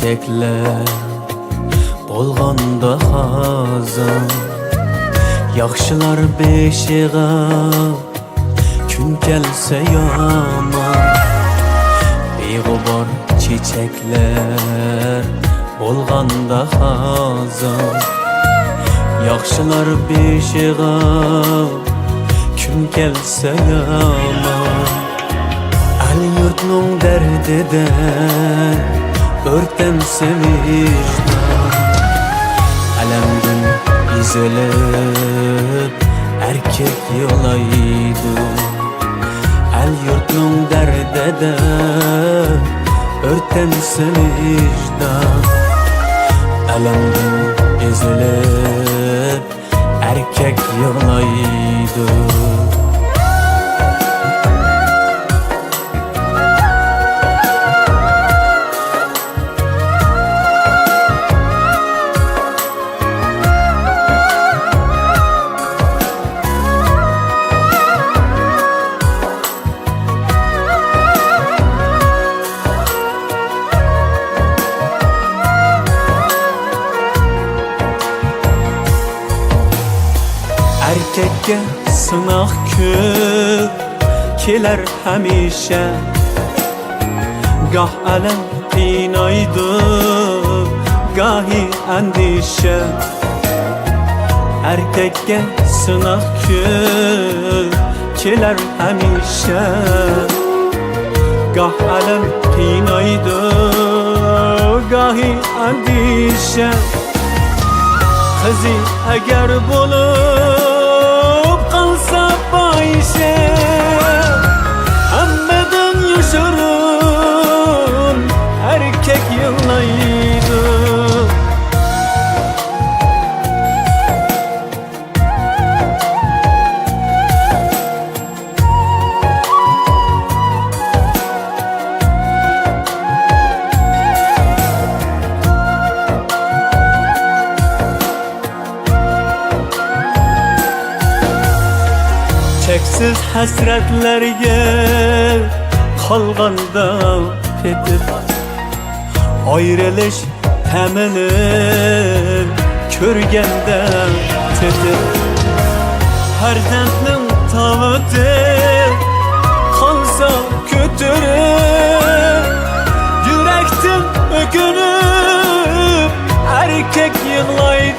çiçekler bolganda hazan, yaxşılar beşiğe gün gelse yaman. Beyğubar çiçekler bolganda hazan, yaxşılar beşiğe gün gelse yaman. El yurtnun derdiden örtense vicdan, alemden izolep erkek yolaydı. El yurtnun derdiden örtense vicdan, alemden izolep erkek yolaydı. Erkekке sınaq köp keler həmişə, gah ələm qinaydı, gahi əndişə. Erkekке sınaq köp keler həmişə, gah ələm qinaydı, gahi əndişə. Kızı eğer bulup kalsa fahişe, hemmeden yaşarın erkek yıllaydı. Çeksiz hasretlerge kalganda petip, ayrılış temini körgende tetip. Farzandning tavuti kalsa kötürüp, yürekten ökünüp erkek yığlaydı.